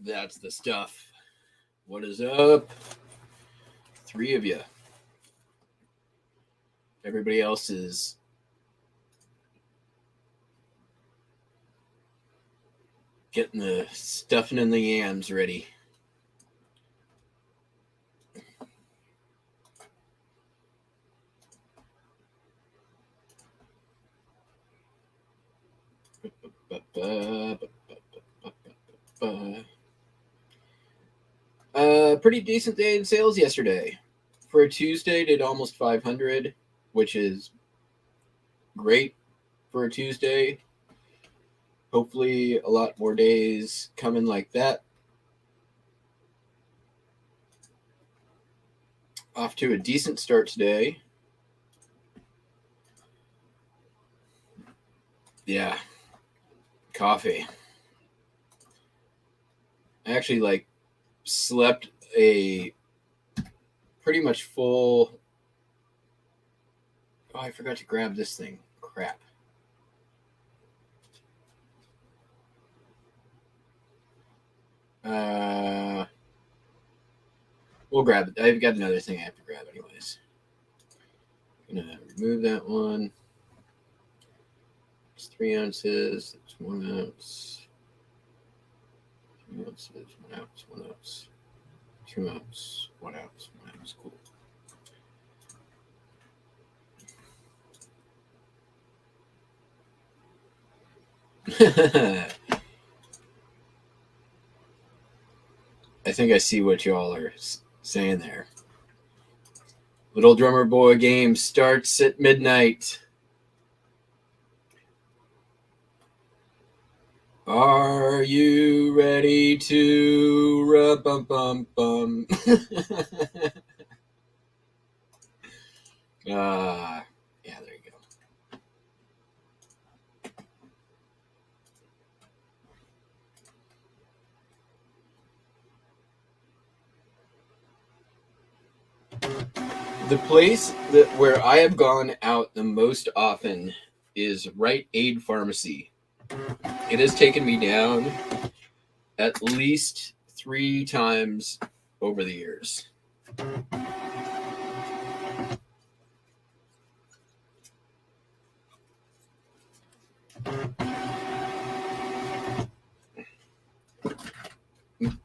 That's the stuff. What is up? 3 of you. Everybody else is getting the stuffing in the yams ready. Pretty decent day in sales yesterday. For a Tuesday, did almost 500, which is great for a Tuesday. Hopefully a lot more days coming like that. Off to a decent start today. Yeah. Coffee. I actually slept a pretty much full. Oh, I forgot to grab this thing. Crap. We'll grab it. I've got another thing I have to grab anyways. I'm gonna remove that one. It's 3 ounces. It's 1 ounce. 2 ounces. 1 ounce. 1 ounce. 2 ounce. 1 ounce. 1 ounce. Cool. I think I see what y'all are saying there. Little Drummer Boy game starts at midnight. Are you ready to rub-bum-bum-bum? Yeah, there you go. The place where I have gone out the most often is Rite Aid Pharmacy. It has taken me down at least 3 times over the years.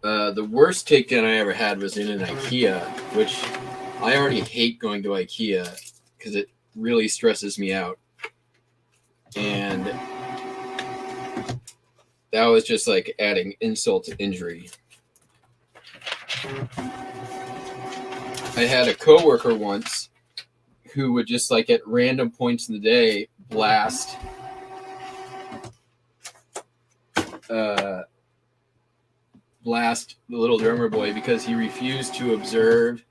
The worst takedown I ever had was in an IKEA, which I already hate going to IKEA because it really stresses me out. And that was just like adding insult to injury. I had a coworker once who would just like at random points in the day blast the Little Drummer Boy because he refused to observe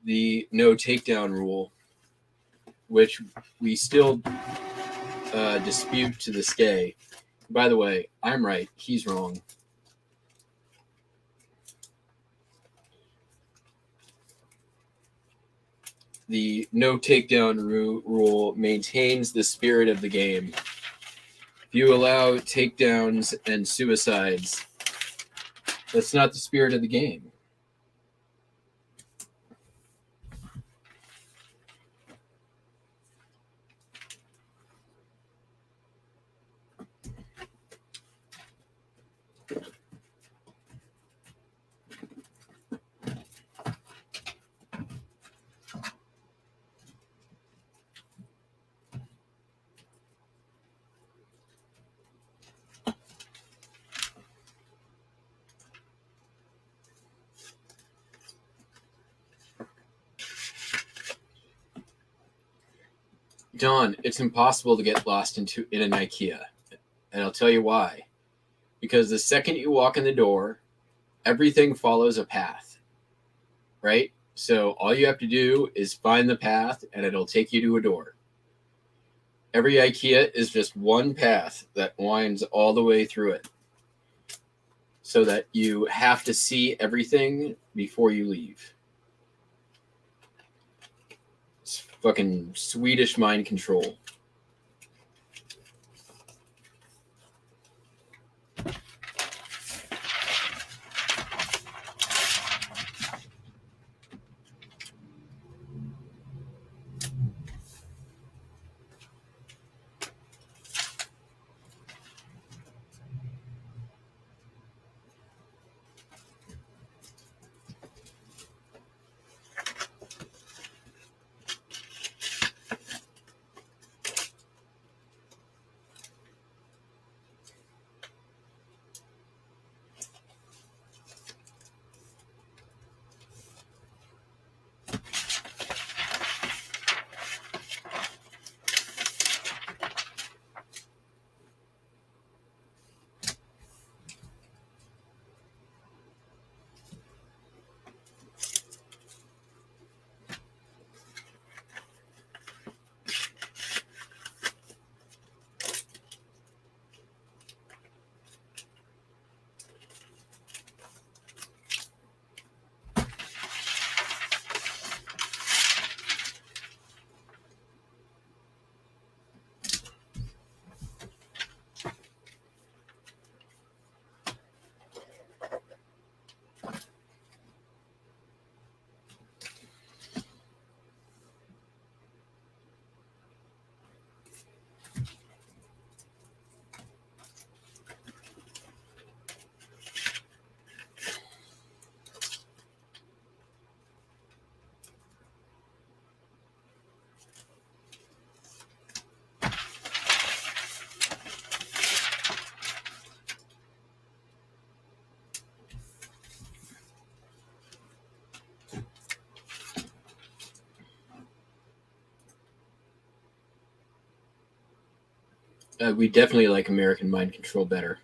the no takedown rule, which we still dispute to this day. By the way, I'm right. He's wrong. The no takedown rule maintains the spirit of the game. If you allow takedowns and suicides, that's not the spirit of the game. Don, it's impossible to get lost in an IKEA. And I'll tell you why. Because the second you walk in the door, everything follows a path. Right? So all you have to do is find the path and it'll take you to a door. Every IKEA is just one path that winds all the way through it. So that you have to see everything before you leave. It's fucking Swedish mind control. We definitely like American Mind Control better.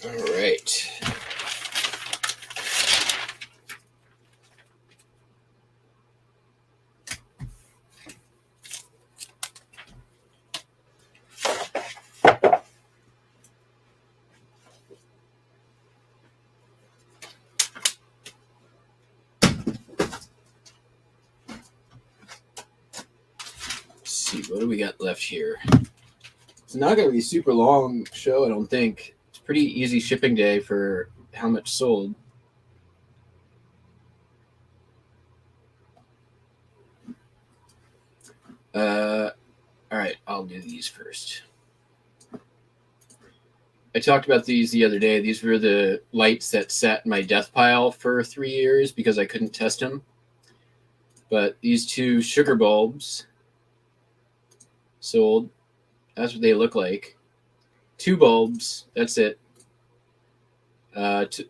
All right. Let's see, what do we got left here? It's not going to be a super long show, I don't think. It's pretty easy shipping day for how much sold. All right, I'll do these first. I talked about these the other day. These were the lights that sat in my death pile for 3 years because I couldn't test them. But these two sugar bulbs sold. That's what they look like. 2 bulbs. That's it.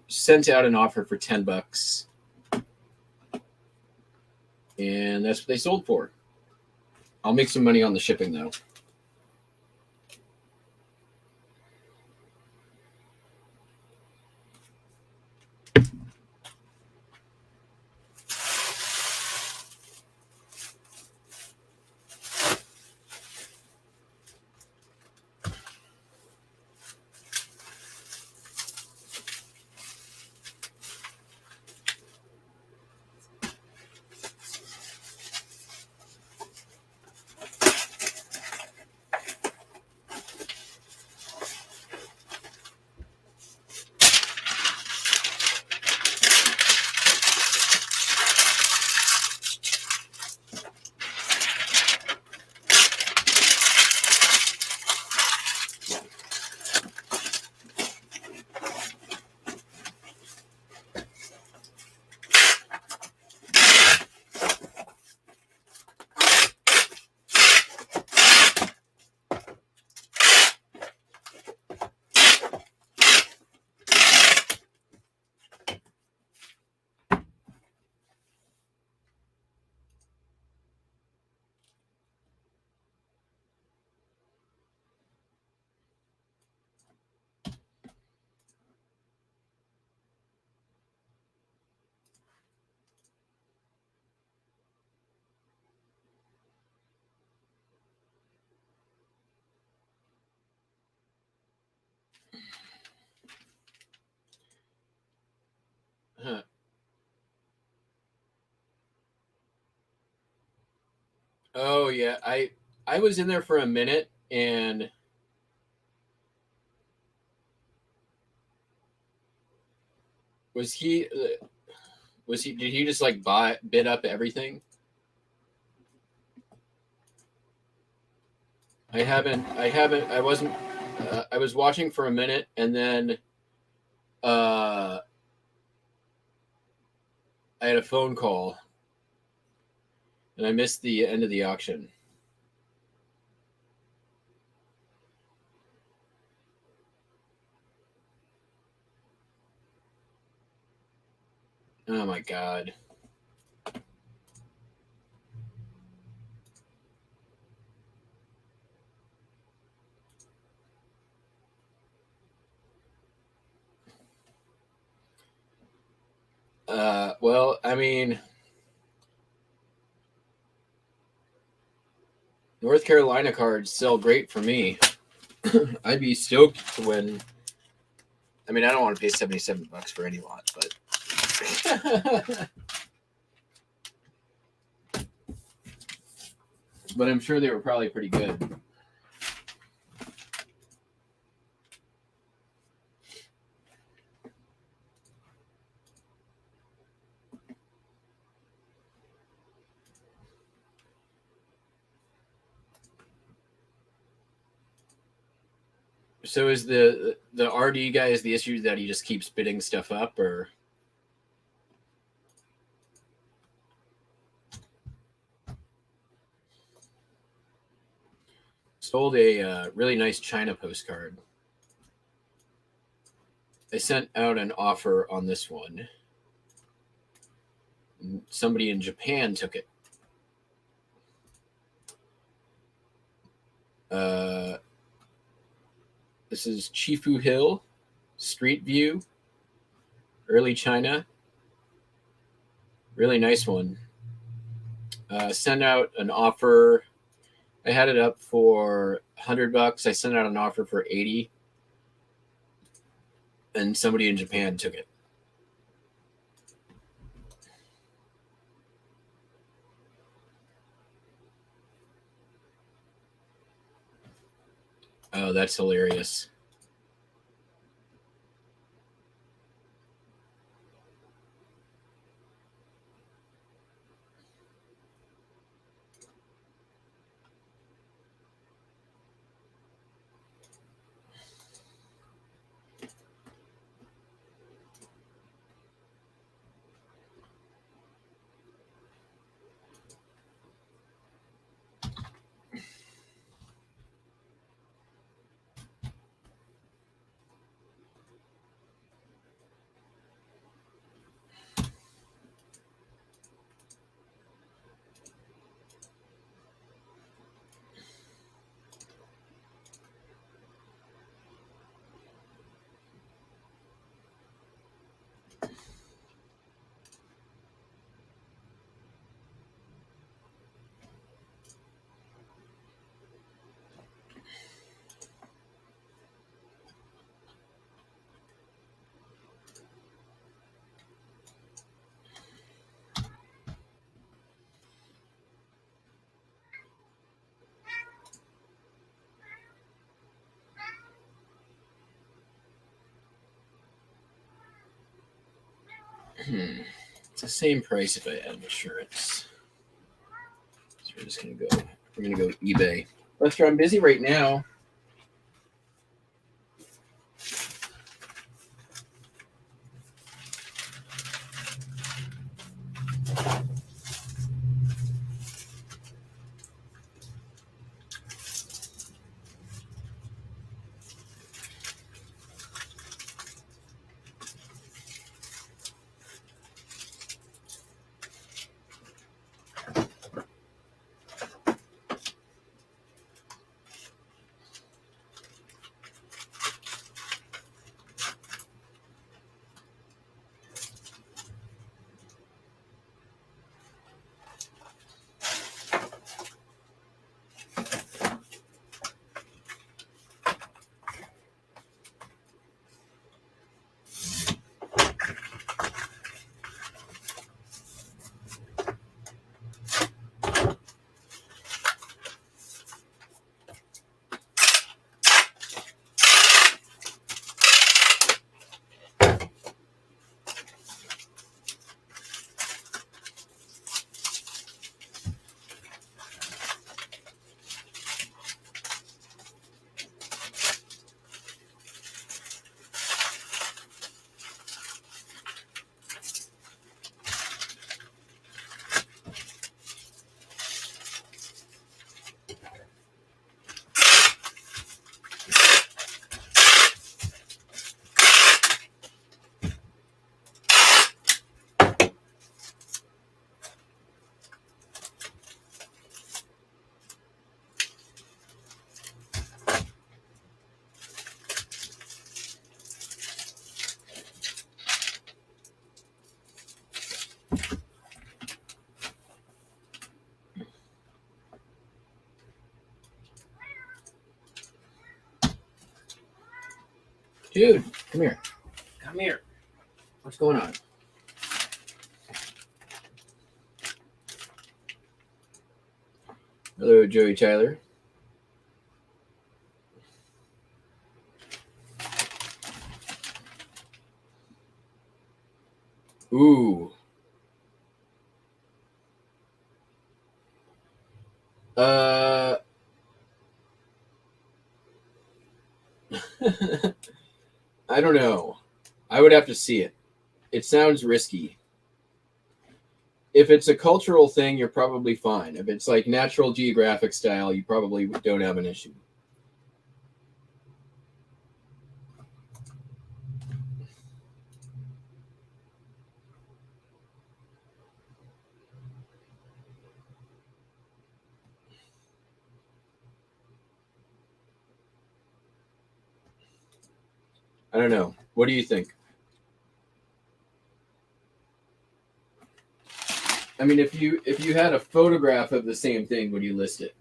Sent out an offer for $10, and that's what they sold for. I'll make some money on the shipping though. Huh. Oh yeah, I was in there for a minute, and was he did he just like bid up everything? I wasn't. I was watching for a minute, and then I had a phone call, and I missed the end of the auction. Oh my god. Well, I mean, North Carolina cards sell great for me. I'd be stoked to win. I mean, I don't want to pay $77 for any lot, but but I'm sure they were probably pretty good. So is the RD guy is the issue that he just keeps bidding stuff up, or sold a really nice China postcard? I sent out an offer on this one. Somebody in Japan took it. This is Chifu Hill, Street View, early China. Really nice one. Sent out an offer. I had it up for $100. I sent out an offer for 80, and somebody in Japan took it. Oh, that's hilarious. It's the same price if I add insurance. So we're just gonna go. We're gonna go eBay. Lester, I'm busy right now. Dude, come here. Come here. What's going on? Hello, Joey Tyler. Ooh. I don't know. I would have to see it. It sounds risky. If it's a cultural thing, you're probably fine. If it's like Natural Geographic style, you probably don't have an issue. I don't know. What do you think? I mean, if you had a photograph of the same thing, would you list it?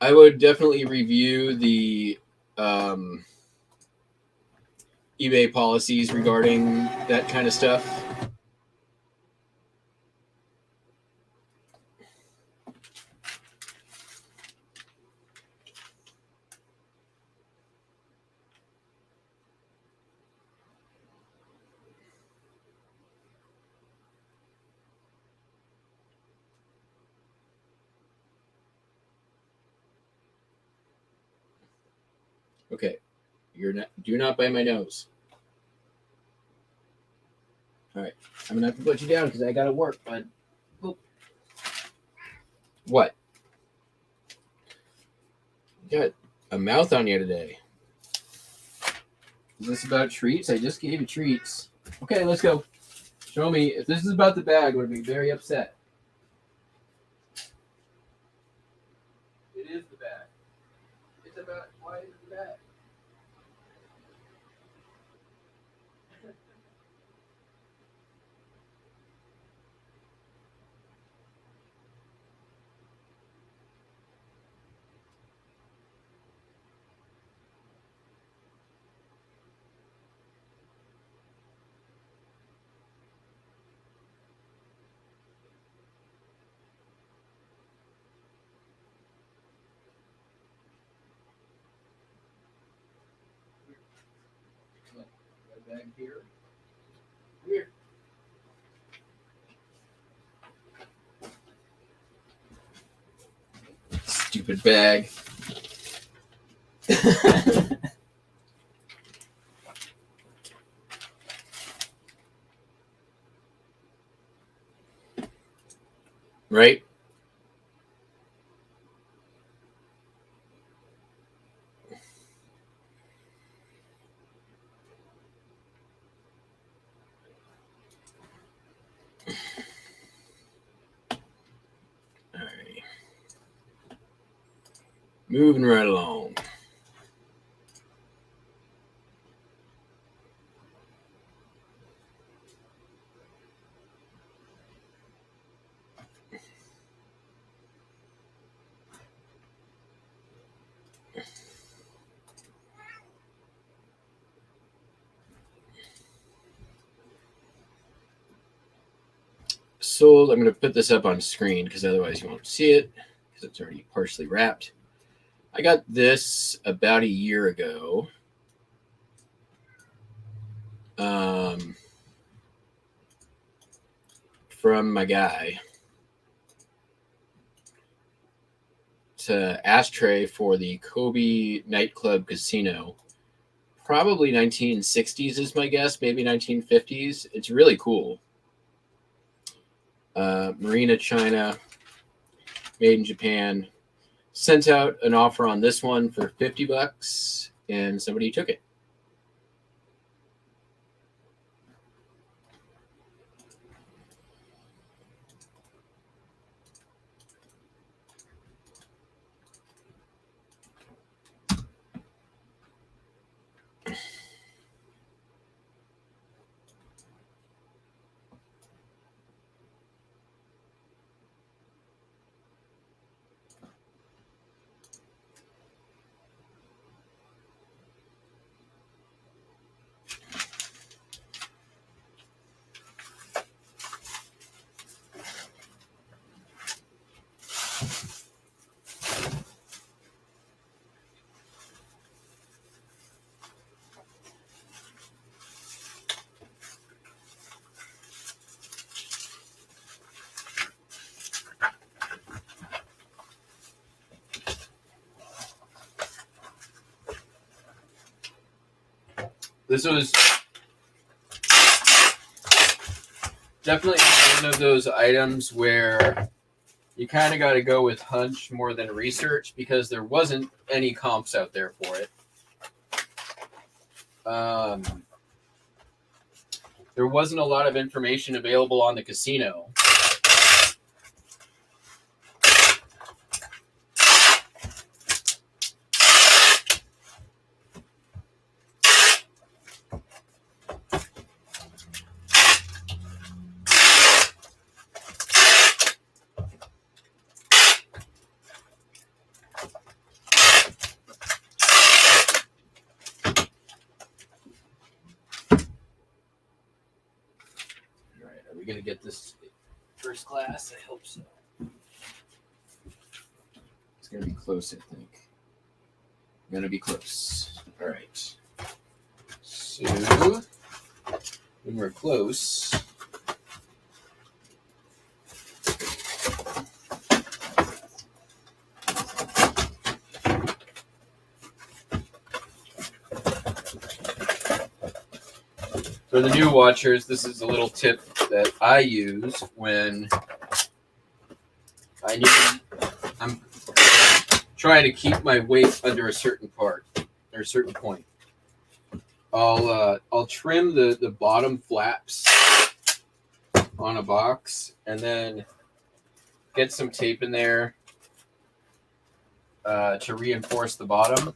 I would definitely review the eBay policies regarding that kind of stuff. Okay, do not bite my nose. All right, I'm gonna have to put you down because I gotta work, bud. Oop. What? You got a mouth on you today. Is this about treats? I just gave you treats. Okay, let's go. Show me. If this is about the bag, I would be very upset. It is the bag. It's about why is it the bag? Bag here. Come here. Stupid bag. Right? All right. Moving right along. Sold. I'm going to put this up on screen because otherwise you won't see it because it's already partially wrapped. I got this about a year ago. From my guy. It's an ashtray for the Kobe nightclub casino. Probably 1960s is my guess, maybe 1950s. It's really cool. Marina, China, made in Japan. Sent out an offer on this one for $50, and somebody took it. This was definitely one of those items where you kind of got to go with hunch more than research, because there wasn't any comps out there for it. There wasn't a lot of information available on the casino. Are we going to get this first class? I hope so. It's going to be close, I think. Going to be close. All right. So, when we're close, for the new watchers, this is a little tip that I use when I'm trying to keep my weight under a certain part or a certain point. I'll trim the bottom flaps on a box and then get some tape in there to reinforce the bottom.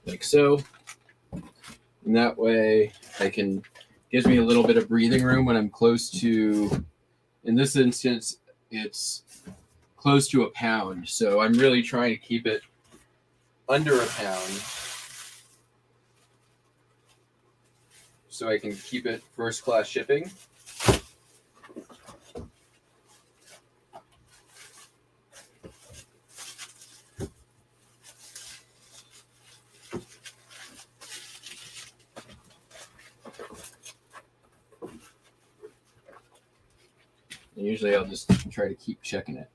Like so. And that way gives me a little bit of breathing room when I'm close to, in this instance, it's close to a pound. So I'm really trying to keep it under a pound so I can keep it first class shipping. And usually I'll just try to keep checking it.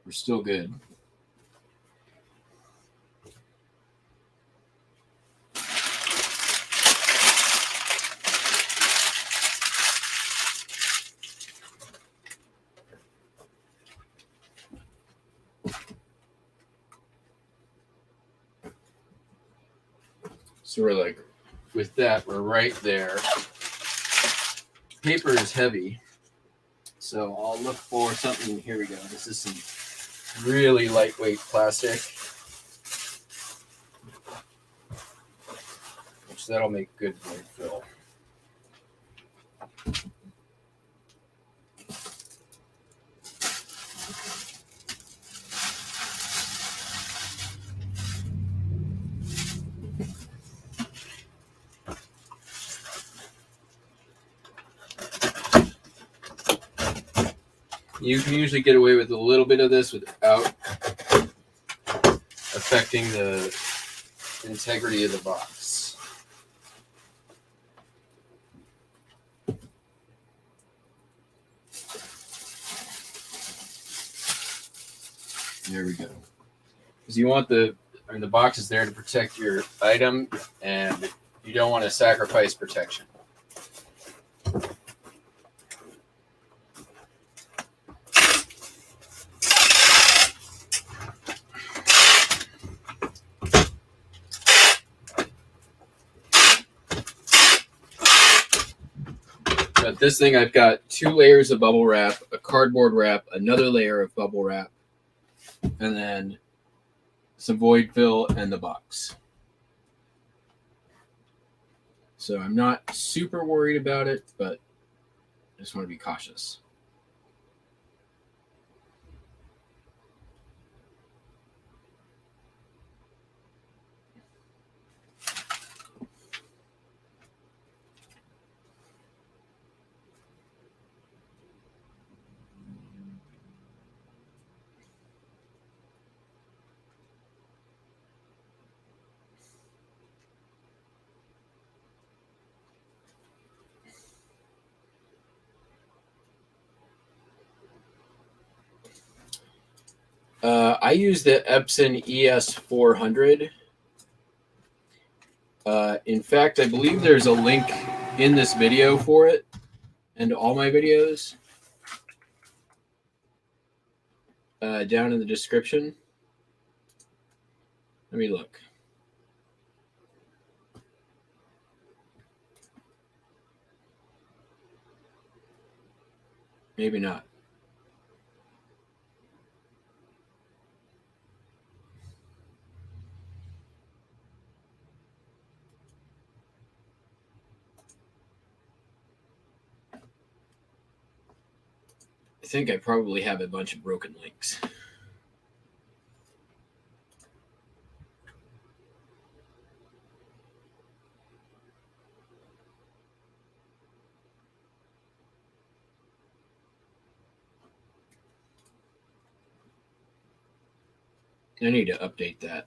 We're still good. So we're like, with that, we're right there. Paper is heavy. So I'll look for something. Here we go. This is some really lightweight plastic, which that'll make good void fill. You can usually get away with a little bit of this without affecting the integrity of the box. There we go. Because you want the box is there to protect your item, and you don't want to sacrifice protection. But this thing, I've got 2 layers of bubble wrap, a cardboard wrap, another layer of bubble wrap, and then some void fill and the box. So I'm not super worried about it, but I just want to be cautious. I use the Epson ES400. In fact, I believe there's a link in this video for it and all my videos down in the description. Let me look. Maybe not. I think I probably have a bunch of broken links. I need to update that.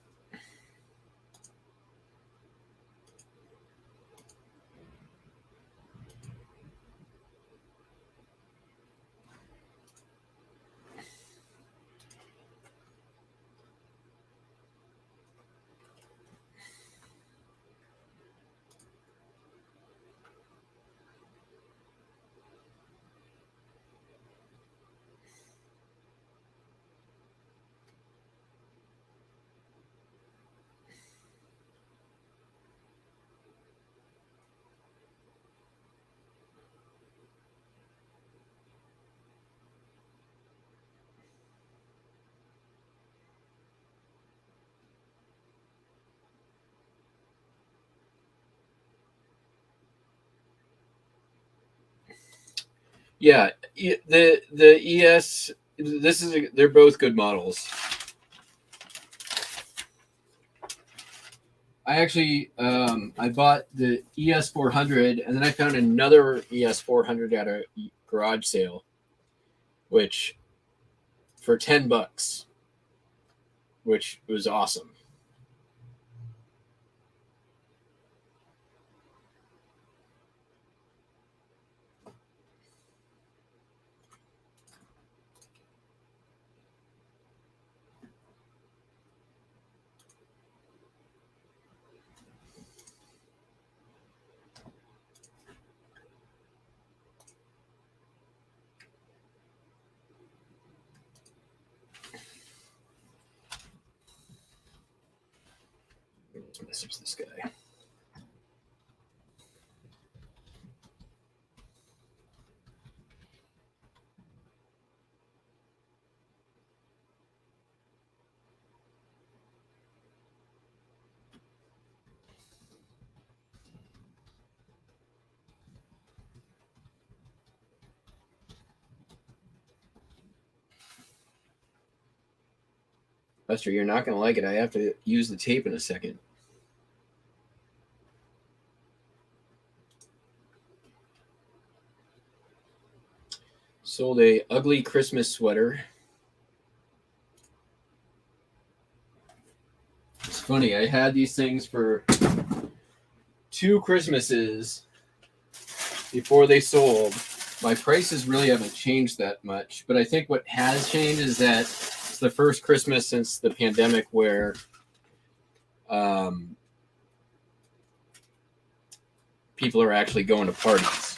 Yeah, the ES. They're both good models. I actually I bought the ES400 and then I found another ES400 at a garage sale, which for $10, which was awesome. Let's message this guy. Lester, you're not going to like it. I have to use the tape in a second. Sold a ugly Christmas sweater. It's funny. I had these things for 2 Christmases before they sold. My prices really haven't changed that much, but I think what has changed is that it's the first Christmas since the pandemic where people are actually going to parties.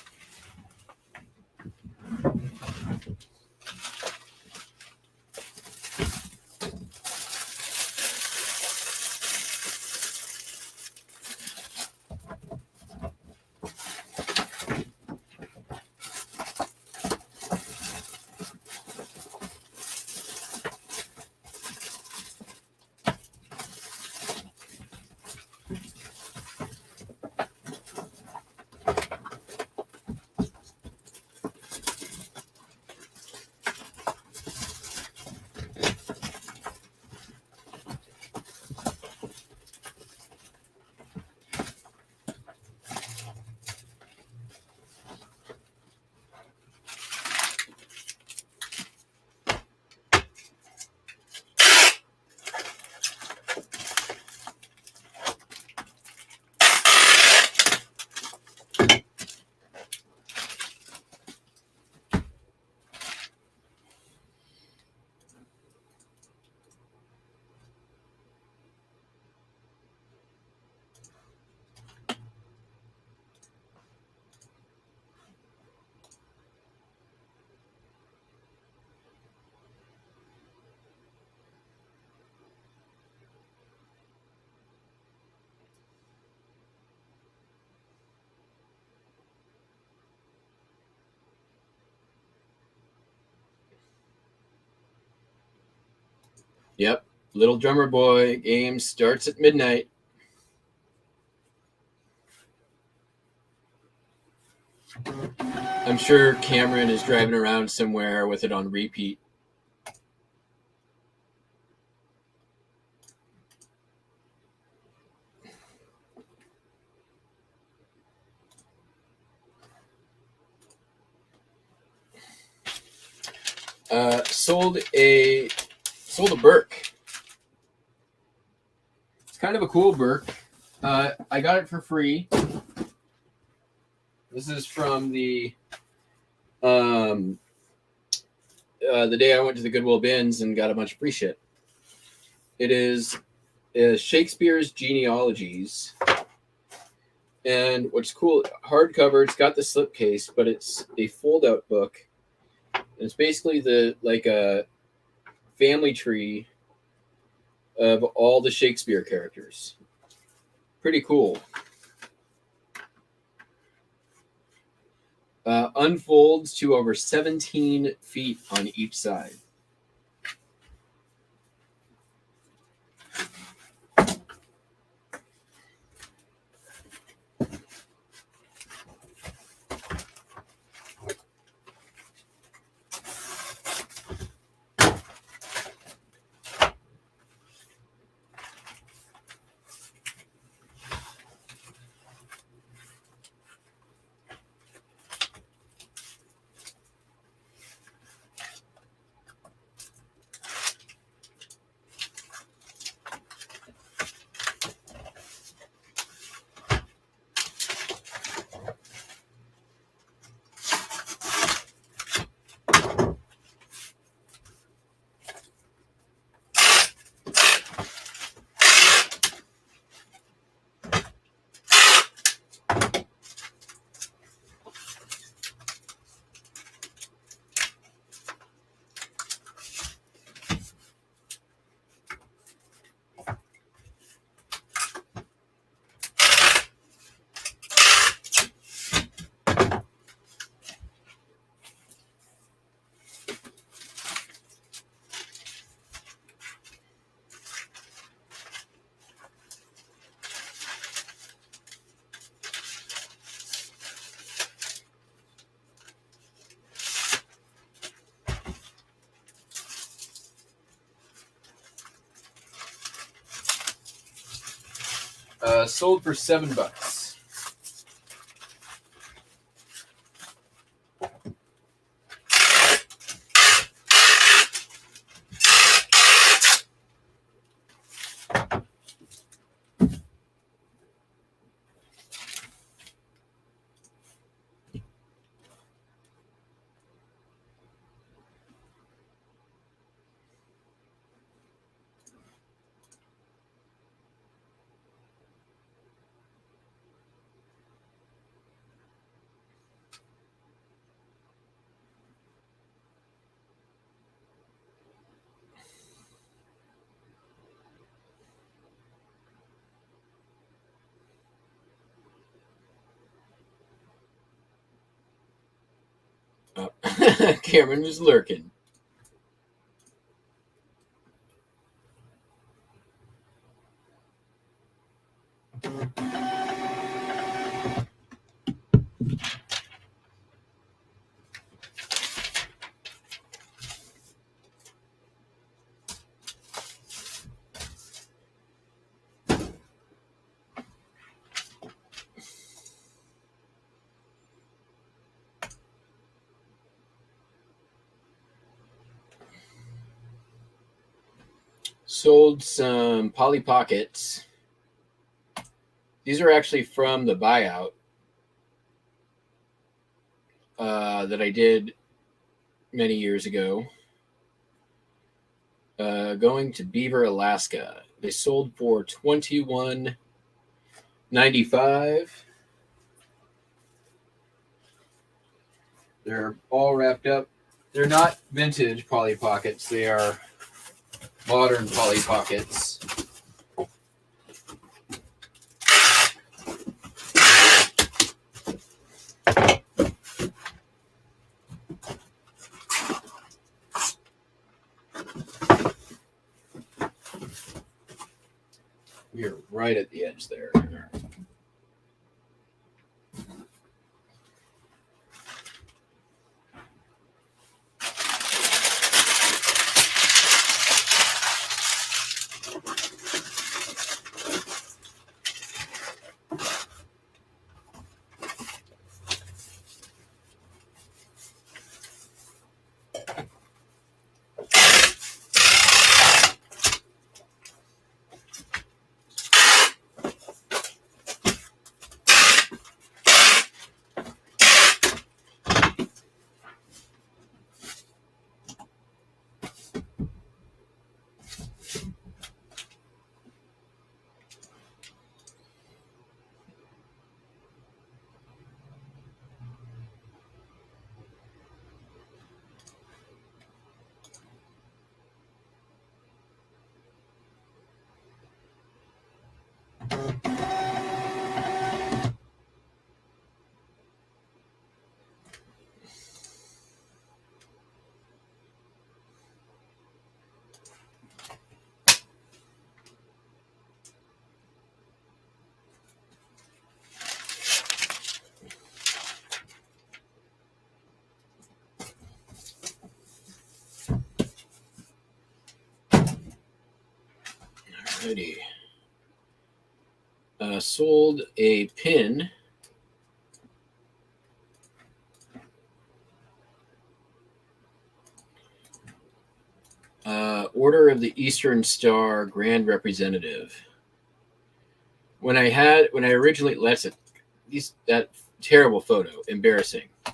Yep. Little Drummer Boy game starts at midnight. I'm sure Cameron is driving around somewhere with it on repeat. Sold a Burke. It's kind of a cool Burke. I got it for free. This is from the day I went to the Goodwill bins and got a bunch of free shit. It is Shakespeare's Genealogies. And what's cool, hardcover, it's got the slipcase, but it's a fold-out book. And it's basically a family tree of all the Shakespeare characters. Pretty cool. Unfolds to over 17 feet on each side. Sold for $7. Cameron is lurking. Sold some Polly Pockets. These are actually from the buyout that I did many years ago. Going to Beaver, Alaska. They sold for $21.95. They're all wrapped up. They're not vintage Polly Pockets. They are modern Polly Pockets. right at the edge there. Alrighty. Sold a pin. Order of the Eastern Star Grand Representative. When I originally that terrible photo, embarrassing. I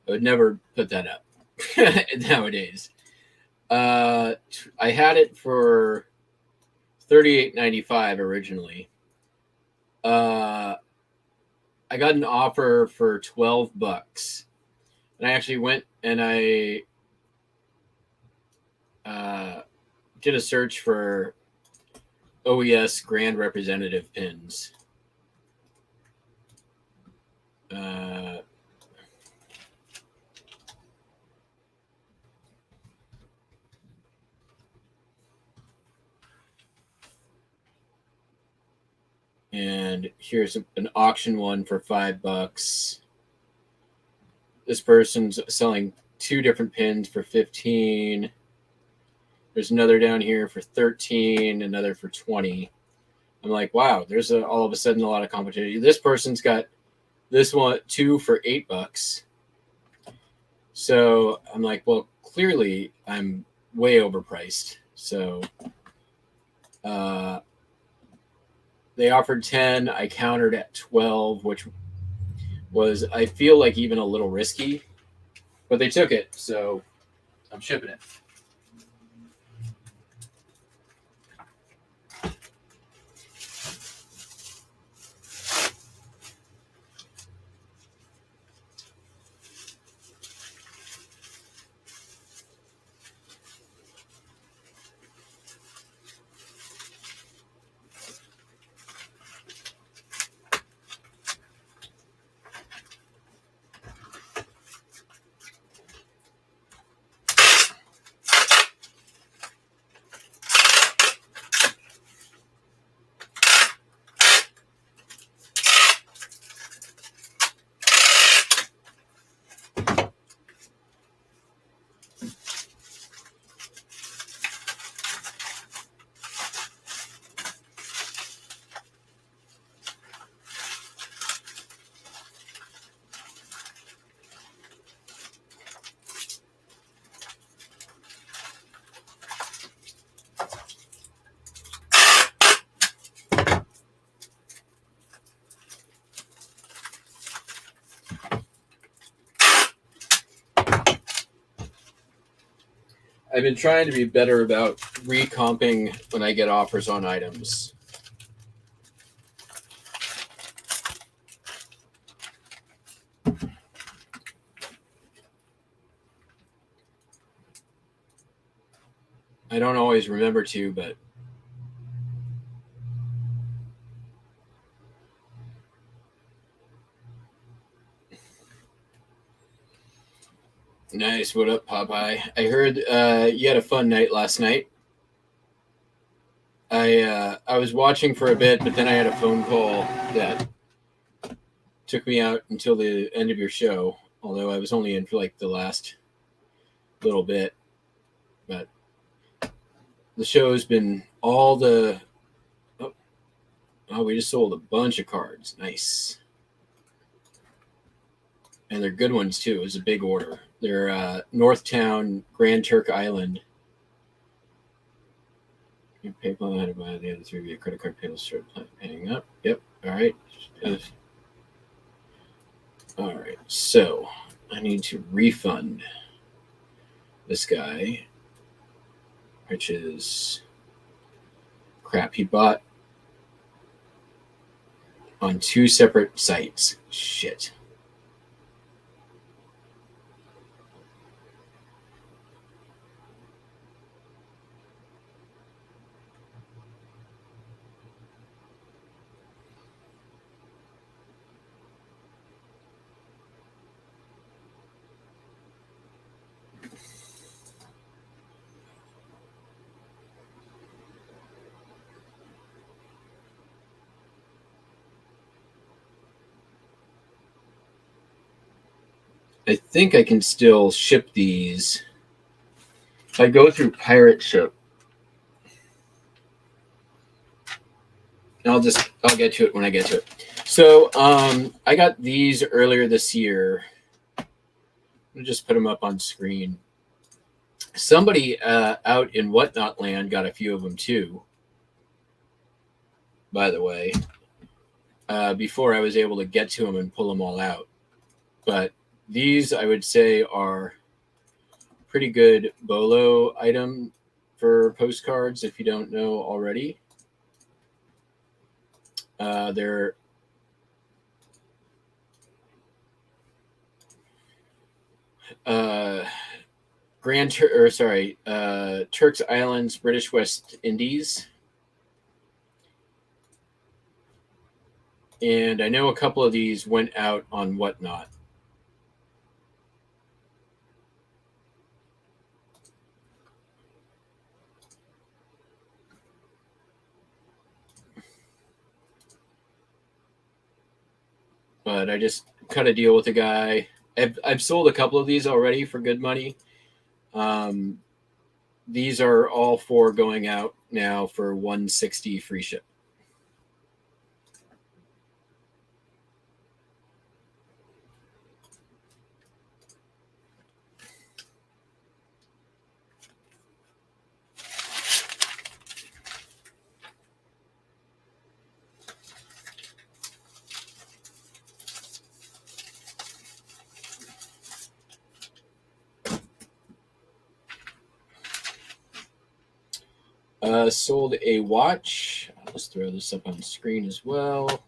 would never put that up nowadays. I had it for $38.95 originally. I got an offer for $12, and I actually went and I did a search for OES Grand Representative pins. And here's an auction one for $5. This person's selling 2 different pins for $15. There's another down here for $13, another for $20. I'm like, wow, there's all of a sudden a lot of competition. This person's got this one 2 for $8. So I'm like, well, clearly I'm way overpriced. So they offered 10. I countered at 12, which was, I feel like, even a little risky, but they took it. So I'm shipping it. I've been trying to be better about recomping when I get offers on items. I don't always remember to, but nice. What up, Popeye? I heard you had a fun night last night. I was watching for a bit, but then I had a phone call that took me out until the end of your show, although I was only in for like the last little bit. But the show's been all the... Oh, we just sold a bunch of cards. Nice. And they're good ones, too. It was a big order. They're Northtown, Grand Turk Island. Your PayPal had to buy the other three via credit card. PayPal start paying up. Yep. All right. All right. So I need to refund this guy, which is crap he bought on two separate sites. Shit. I think I can still ship these. If I go through Pirate Ship, I'll get to it when I get to it. So I got these earlier this year. I'll just put them up on screen. Somebody out in Whatnot Land got a few of them too, by the way, before I was able to get to them and pull them all out. But these, I would say, are pretty good BOLO item for postcards if you don't know already. They're Turks Islands, British West Indies. And I know a couple of these went out on Whatnot. But I just cut a deal with a guy. I've sold a couple of these already for good money. These are all four going out now for $160 free ship. Sold a watch. I'll just throw this up on screen as well.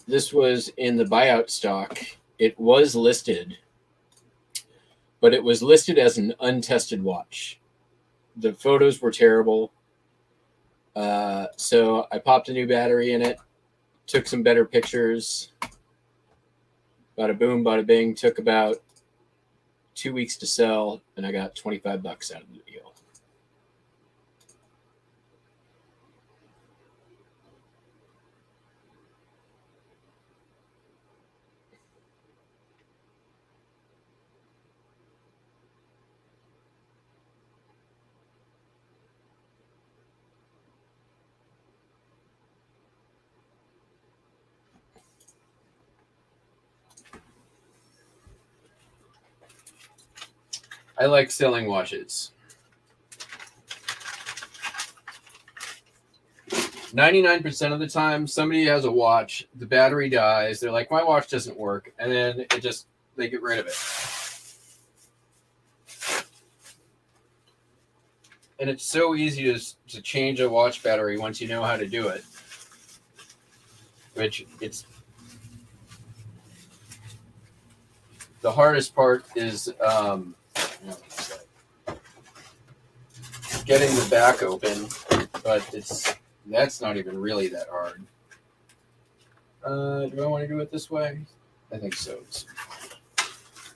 This was in the buyout stock. It was listed, but it was listed as an untested watch. The photos were terrible. So I popped a new battery in it, took some better pictures. Bada boom, bada bing. Took about 2 weeks to sell, and I got $25 out of the deal. I like selling watches. 99% of the time, somebody has a watch, the battery dies, they're like, my watch doesn't work, and then they get rid of it. And it's so easy to change a watch battery once you know how to do it. The hardest part is getting the back open, but that's not even really that hard. Do I want to do it this way? I think so.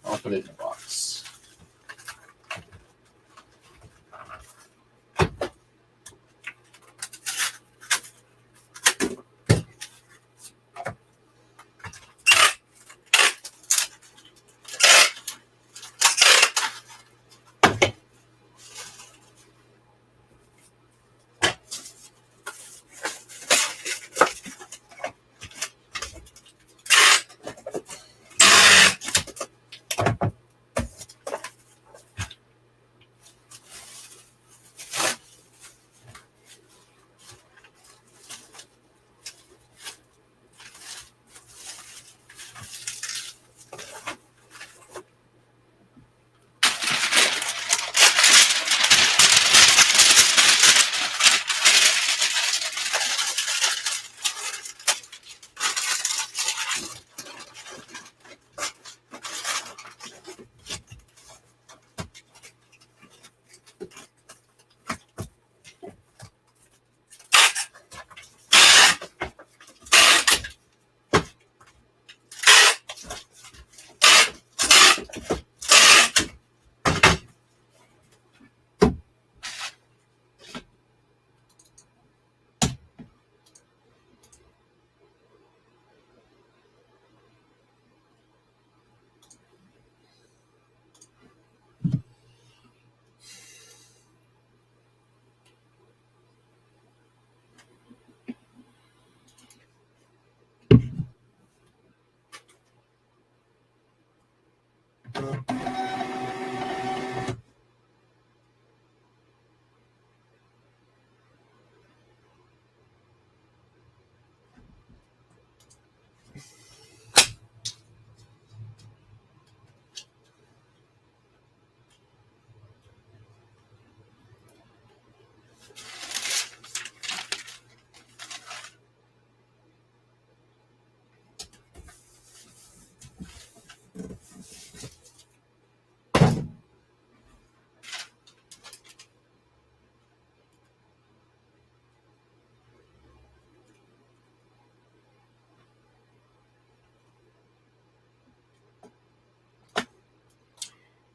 I'll put it in a box.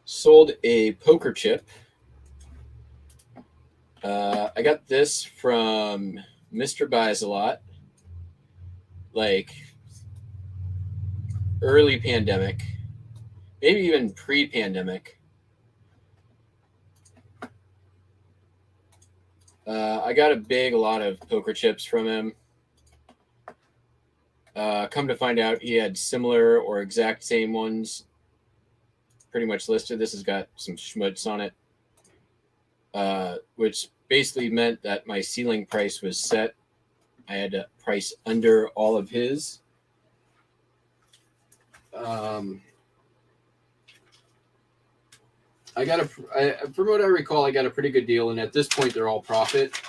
Sold a poker chip. I got this from Mr. Buys a Lot, like early pandemic, maybe even pre-pandemic. I got a lot of poker chips from him. Come to find out, he had similar or exact same ones pretty much listed. This has got some schmutz on it, which basically meant that my ceiling price was set. I had to price under all of his. From what I recall, I got a pretty good deal, and at this point, they're all profit.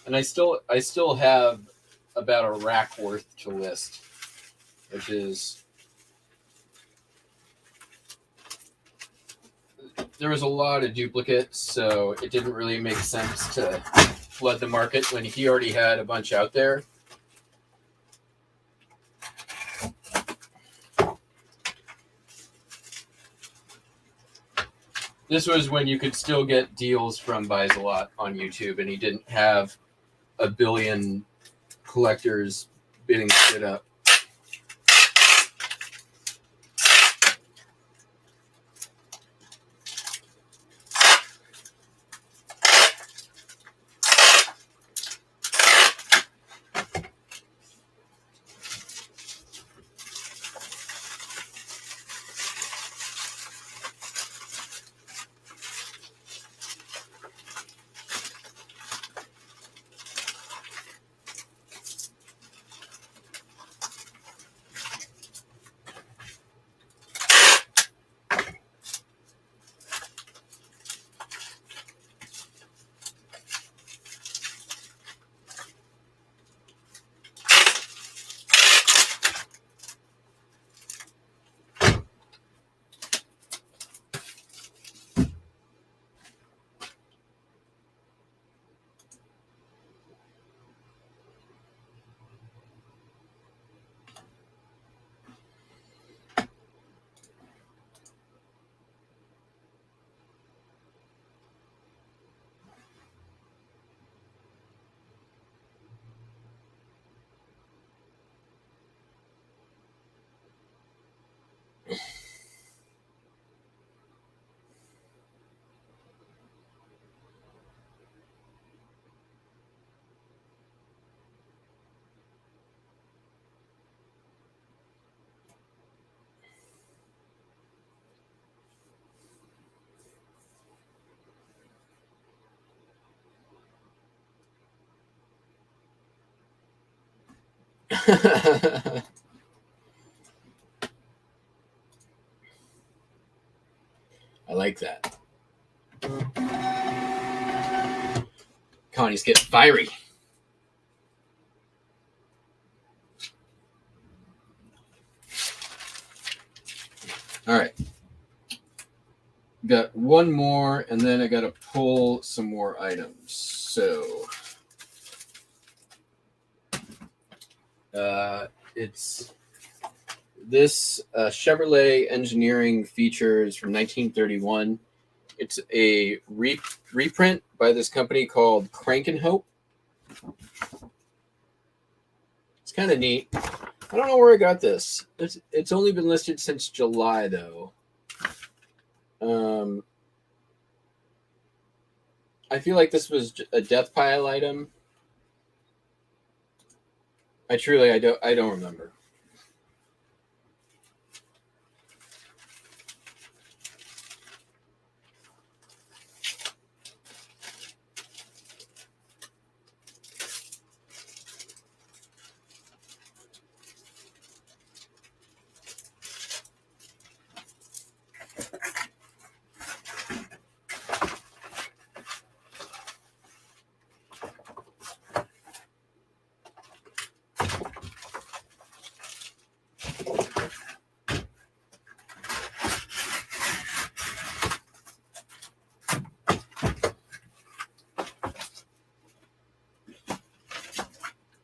And I still have about a rack worth to list, which is, there was a lot of duplicates, so it didn't really make sense to flood the market when he already had a bunch out there. This was when you could still get deals from Buys a Lot on YouTube, and he didn't have a billion collectors bidding shit up. I like that. Connie's getting fiery. All right. Got one more, and then I got to pull some more items. So it's this Chevrolet engineering features from 1931. It's a reprint by this company called Crank and Hope. It's kind of neat. I don't know where I got this. It's only been listed since July, though. I feel like this was a death pile item. I don't remember.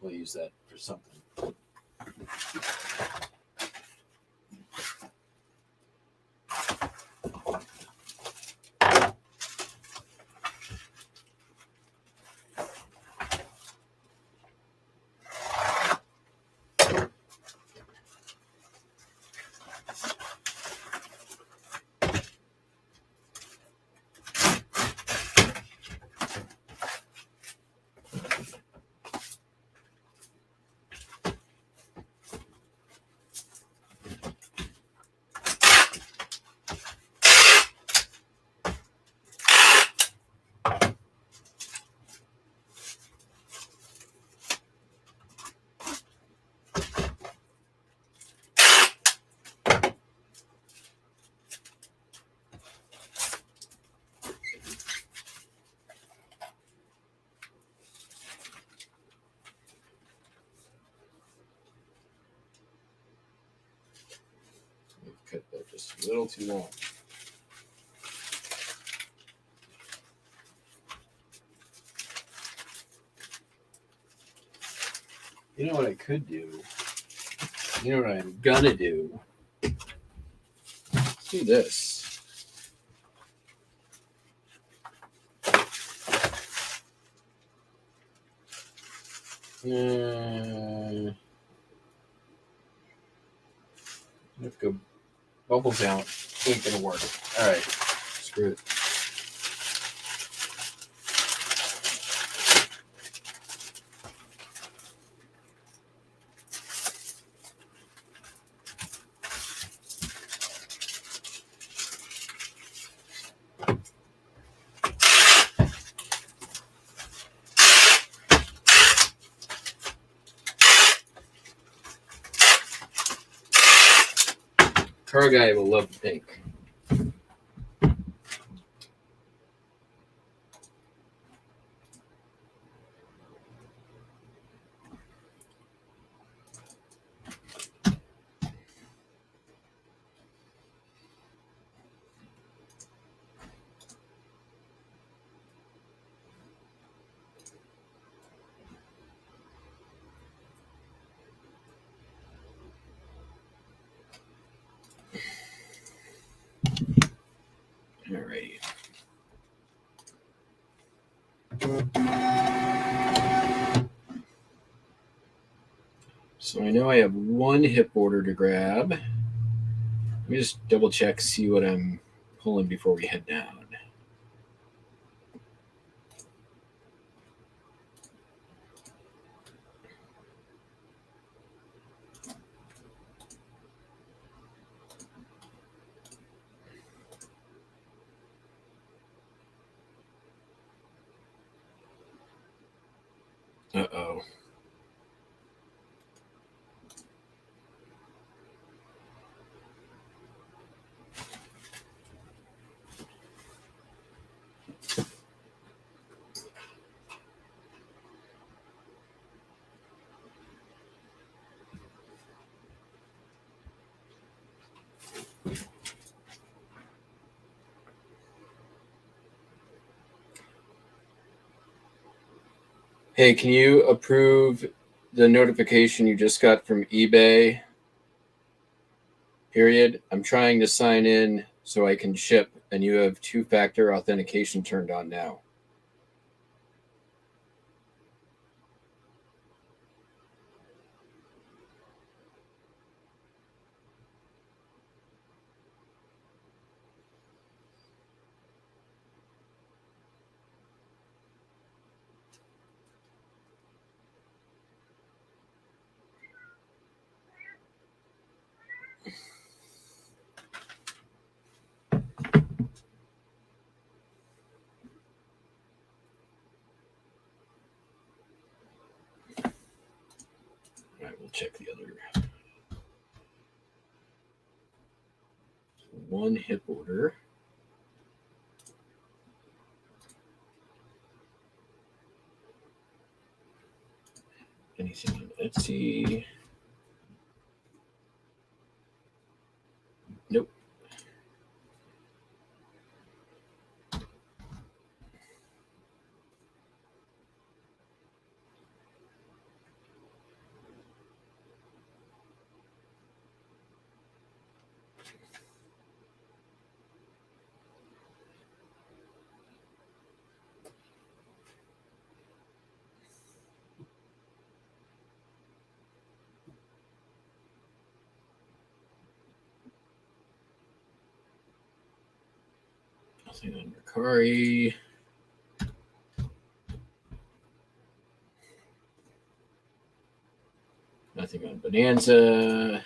We'll use that for something. Cut that just a little too long. You know what I could do? You know what I'm gonna do? Let's do this. Let's go. Bubbles out. Ain't gonna work. All right. Screw it. Car guy will love the pink. Alrighty. So I know I have one hip order to grab. Let me just double check, see what I'm pulling before we head down. Uh-oh. Hey, can you approve the notification you just got from eBay? Period. I'm trying to sign in so I can ship, and you have two-factor authentication turned on now. All right, we'll check the other one hip order. Anything on Etsy? Nope. Nothing on Mercari. Nothing on Bonanza.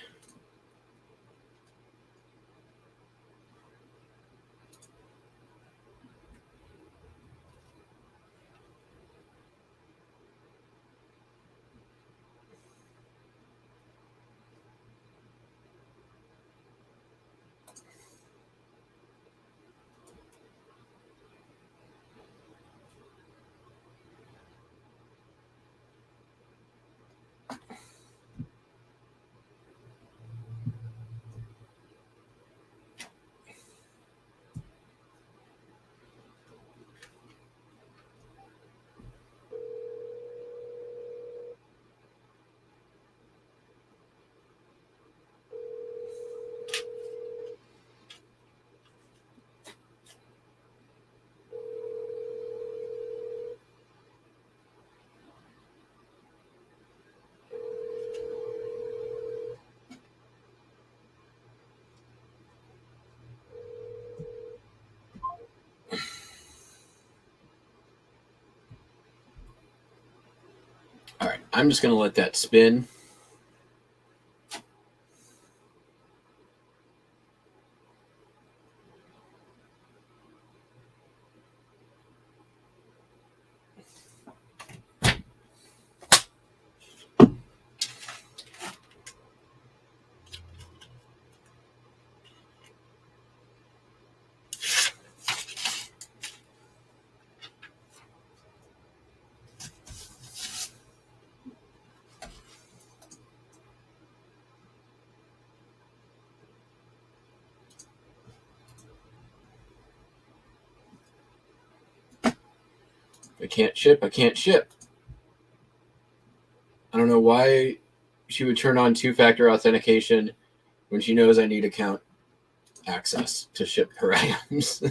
All right, I'm just going to let that spin. If I can't ship, I can't ship. I don't know why she would turn on two-factor authentication when she knows I need account access to ship her items.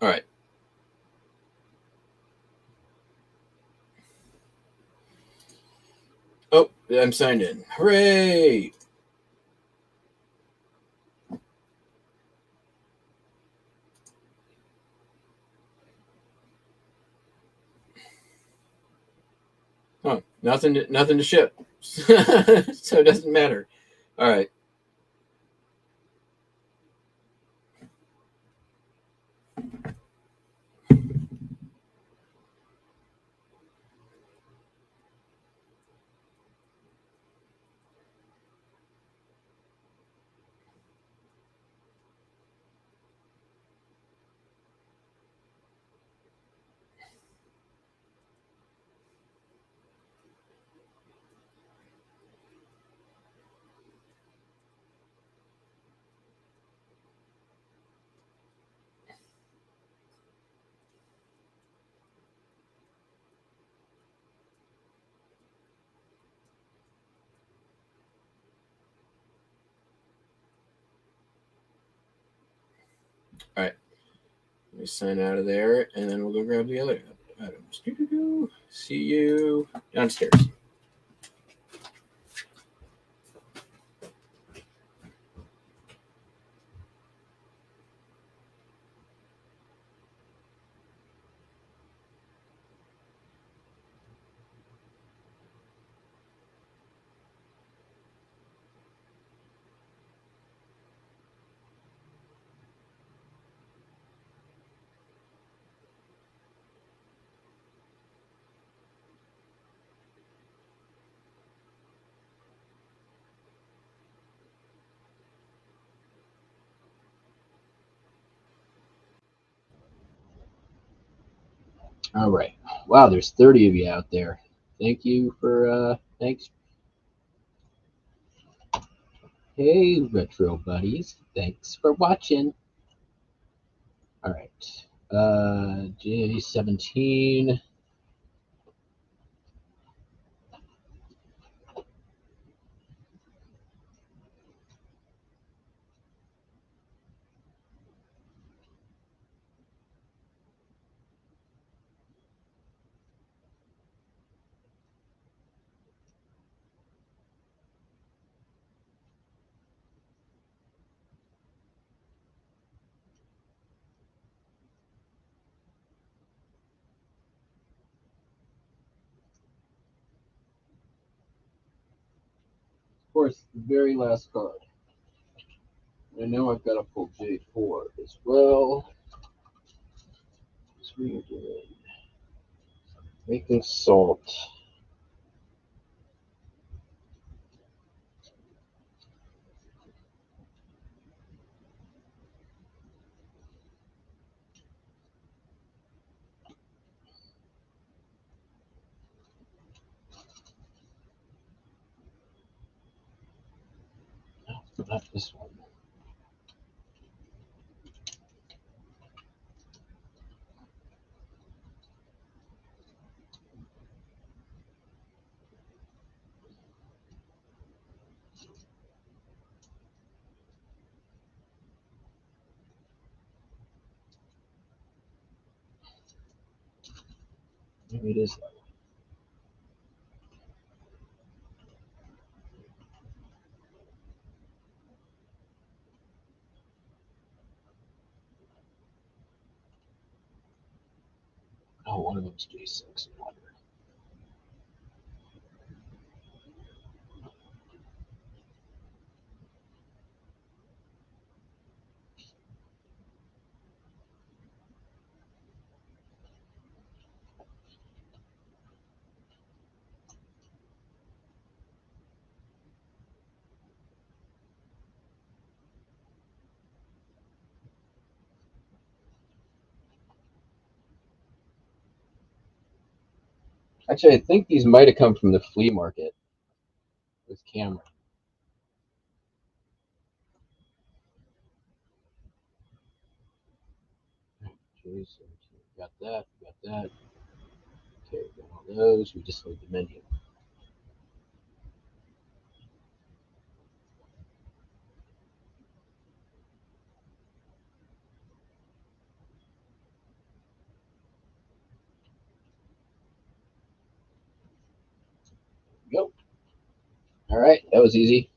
All right. Oh, I'm signed in. Hooray! Oh, nothing to ship. So it doesn't matter. All right. All right. Let me sign out of there, and then we'll go grab the other items. See you downstairs. All right. Wow, there's 30 of you out there. Thank you for, thanks. Hey, retro buddies. Thanks for watching. All right. J17. Of course, the very last card. I know I've got to pull J4 as well. Making salt. No, not this one. Maybe it is that one. Oh, one of them's J6. Actually, I think these might have come from the flea market with Cameron. J17. Got that. Got that. Okay, got all those. We just need the menu. Go. All right, that was easy.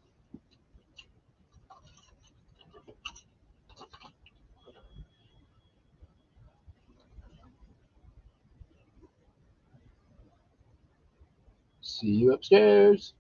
See you upstairs.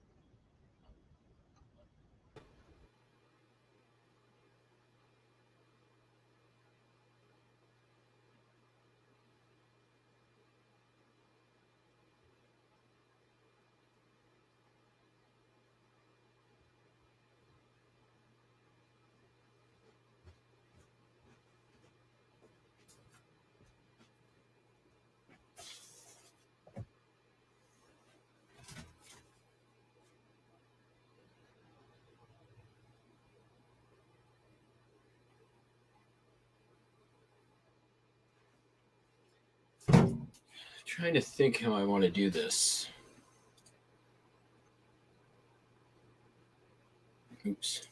Trying to think how I want to do this. Oops.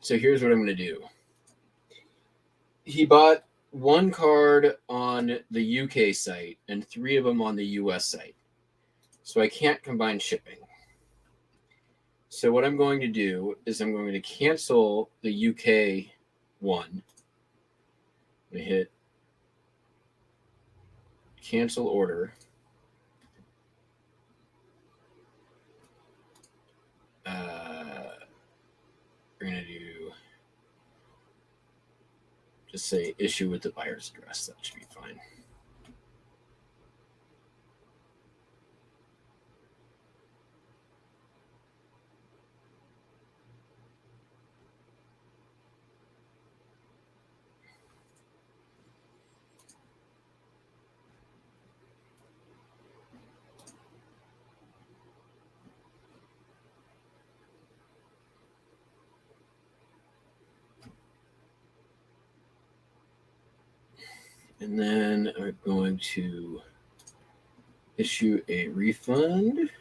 So here's what I'm going to do. He bought one card on the UK site and 3 of them on the US site. So I can't combine shipping. So what I'm going to do is I'm going to cancel the UK one. I'm going to hit cancel order. We're going to do just say issue with the buyer's address. That should be fine. And then I'm going to issue a refund.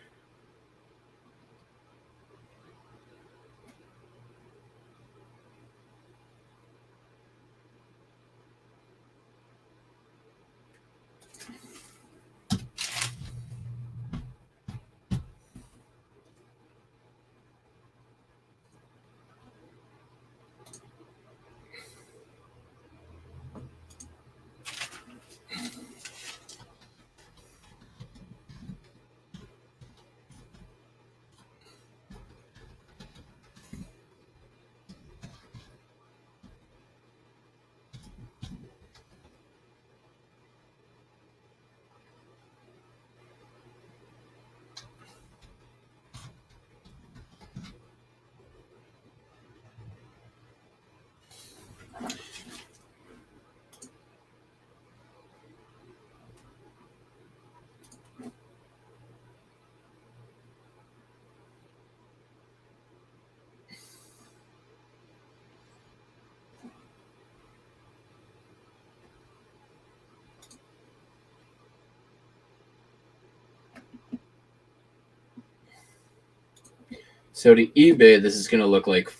So to eBay, this is going to look like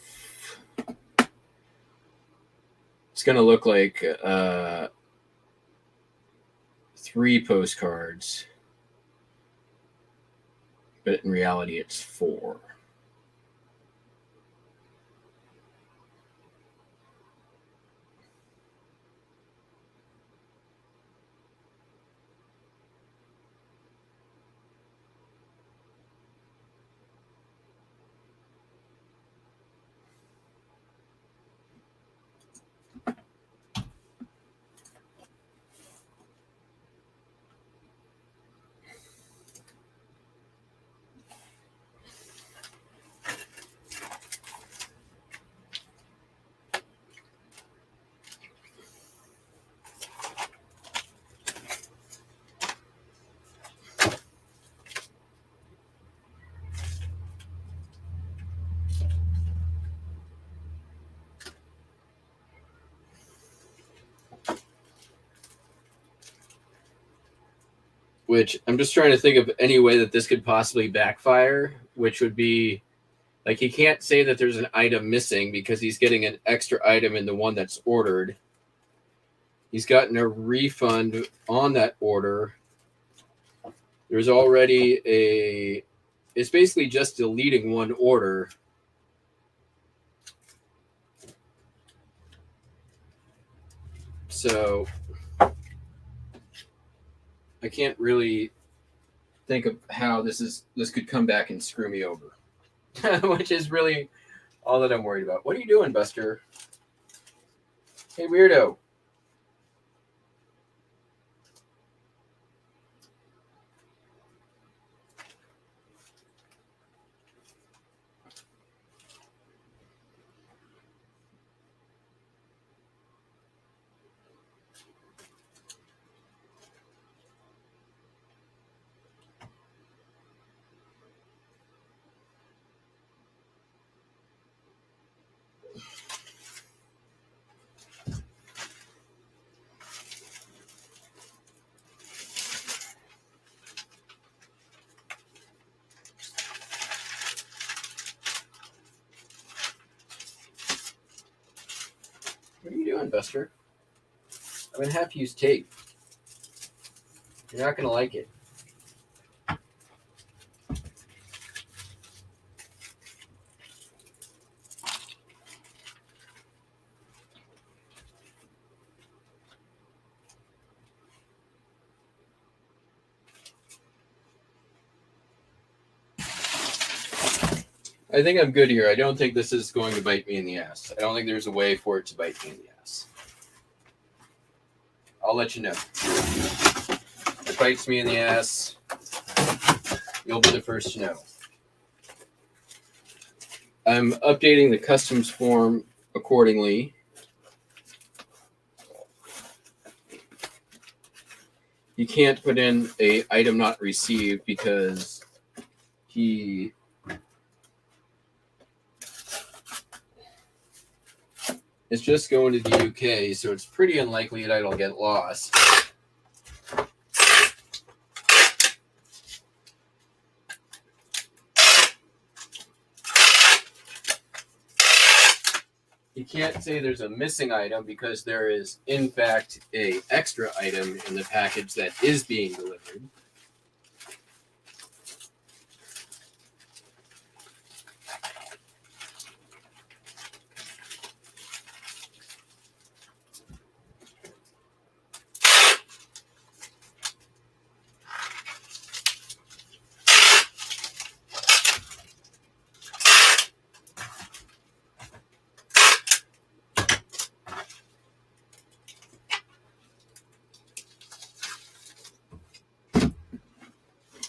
it's going to look like 3 postcards, but in reality, it's 4. Which I'm just trying to think of any way that this could possibly backfire, which would be like he can't say that there's an item missing because he's getting an extra item in the one that's ordered. He's gotten a refund on that order. There's already it's basically just deleting one order. So I can't really think of how this could come back and screw me over, which is really all that I'm worried about. What are you doing, Buster? Hey, weirdo. on, Buster? I'm going to have to use tape. You're not going to like it. I think I'm good here. I don't think this is going to bite me in the ass. I don't think there's a way for it to bite me in the ass. I'll let you know. If it bites me in the ass, you'll be the first to know. I'm updating the customs form accordingly. You can't put in a item not received because he is just going to the UK, so it's pretty unlikely that it'll get lost. You can't say there's a missing item because there is, in fact, an extra item in the package that is being delivered.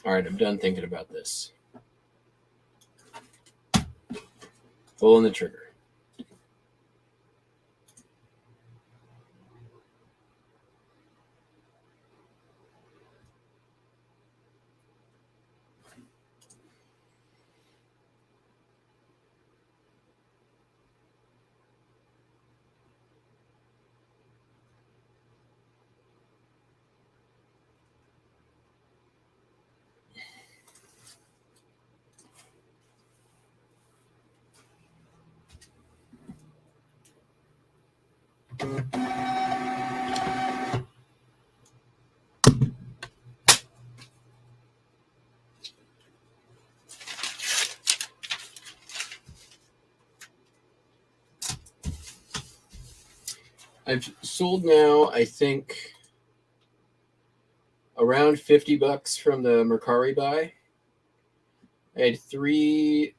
All right, I'm done thinking about this. Pulling the trigger. I've sold now, I think, around $50 from the Mercari buy. I had 3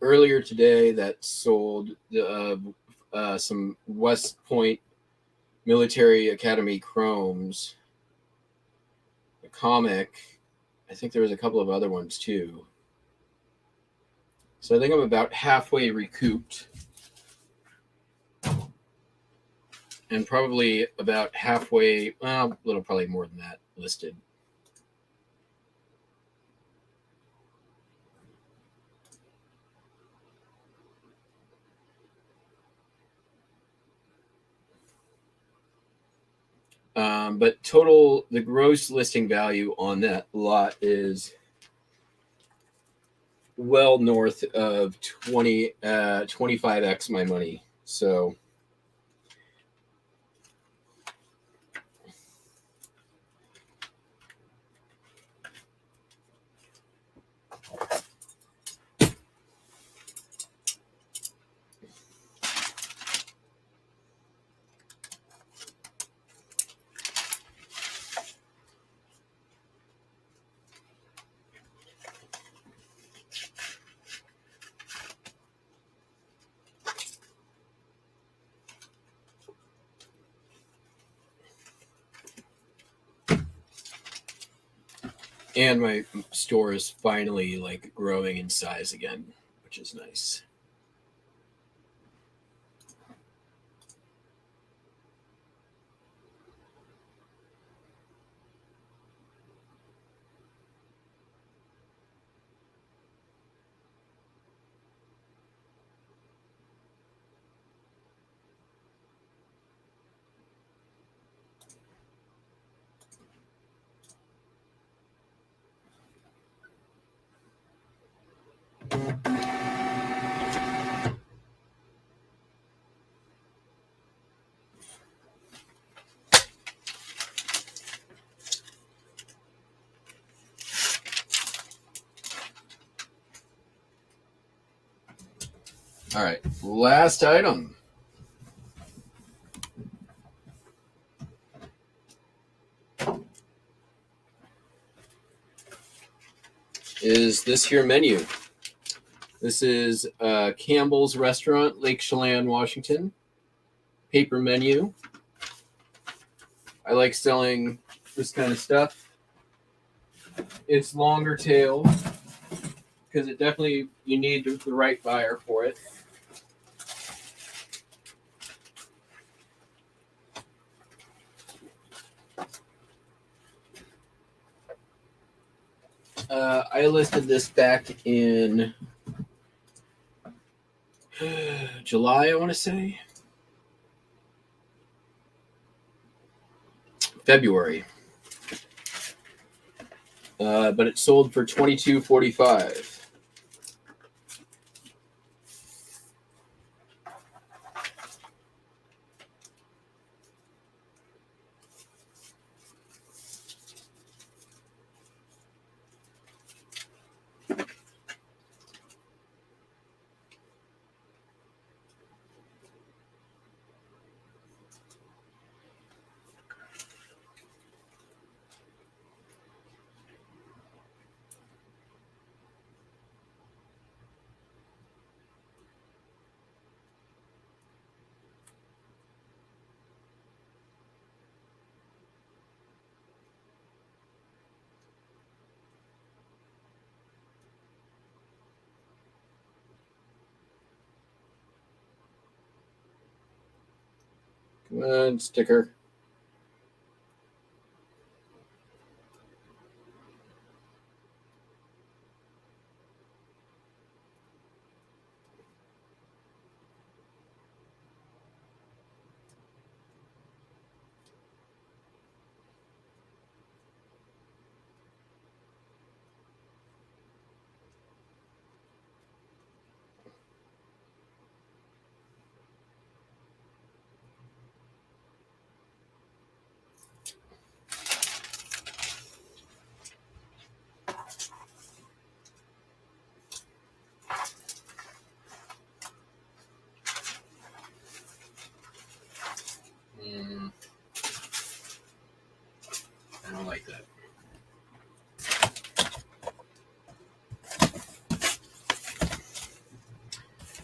earlier today that sold some West Point Military Academy chromes. A comic. I think there was a couple of other ones too. So I think I'm about halfway recouped. And probably about halfway, well, a little probably more than that listed. But total, the gross listing value on that lot is well north of 25x my money. So and my store is finally like growing in size again, which is nice. All right, last item. Is this here menu. This is Campbell's Restaurant, Lake Chelan, Washington. Paper menu. I like selling this kind of stuff. It's longer tail because it definitely, you need the right buyer for it. I listed this back in July, I want to say. February. But it sold for $22.45. Come on, sticker. I don't like that.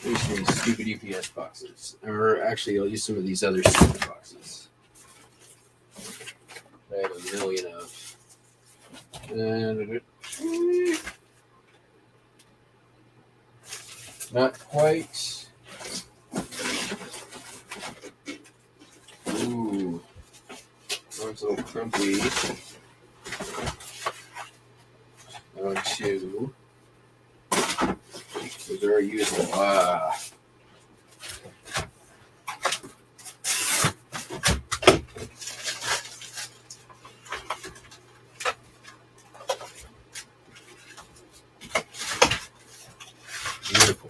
Use some of these stupid UPS boxes. Or actually, I'll use some of these other stupid boxes. I have a million of. And not quite. Ooh. One's a little crumply. One, two. Those are usable. Ah. Beautiful.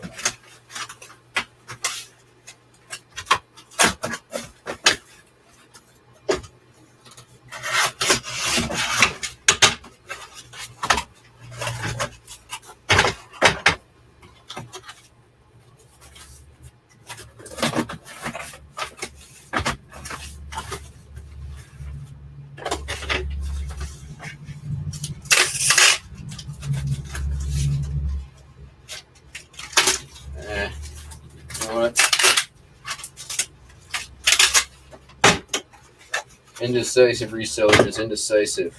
Indecisive reseller is indecisive.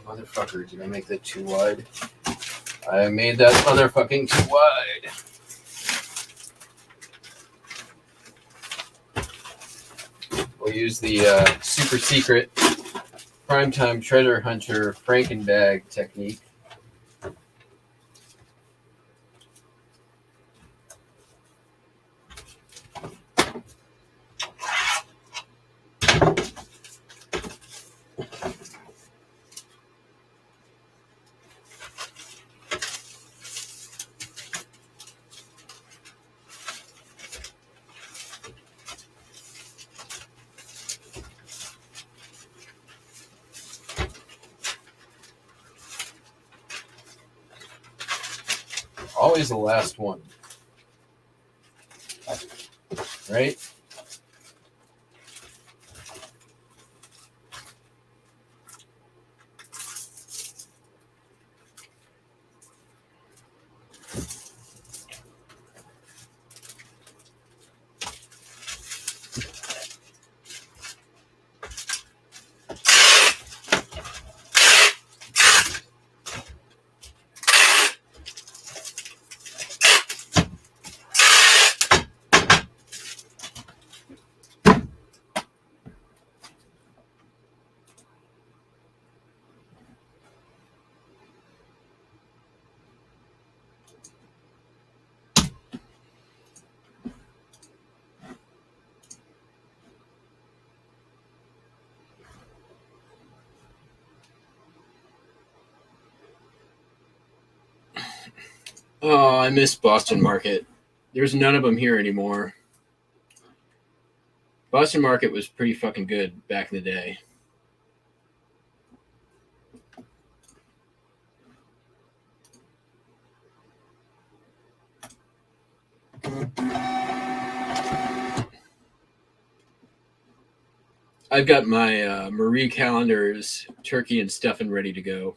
Motherfucker, did I make that too wide? I made that motherfucking too wide. We'll use the super secret primetime treasure hunter Frankenbag technique. always the last one. Right? Oh, I miss Boston Market. There's none of them here anymore. Boston Market was pretty fucking good back in the day. I've got my Marie Callender's turkey and stuffing ready to go.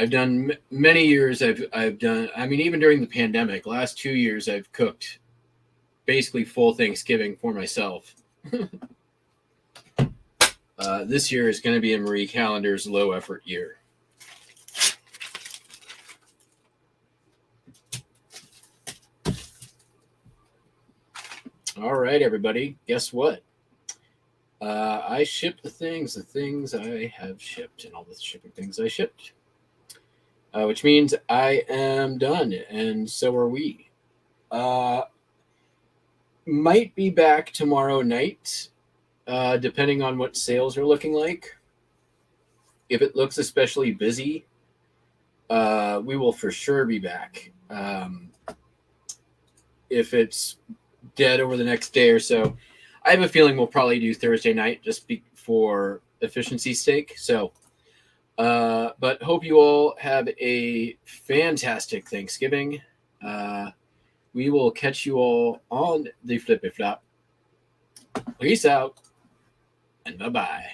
I've done many years. I've done. I mean, even during the pandemic, last 2 years, I've cooked basically full Thanksgiving for myself. This year is going to be a Marie Callender's low effort year. All right, everybody. Guess what? I shipped the things I have shipped, and all the shipping things I shipped. Which means I am done, and so are we. Might be back tomorrow night, depending on what sales are looking like. If it looks especially busy, we will for sure be back. If it's dead over the next day or so, I have a feeling we'll probably do Thursday night just for efficiency's sake. So, but hope you all have a fantastic Thanksgiving. We will catch you all on the Flippy Flop. Peace out and bye-bye.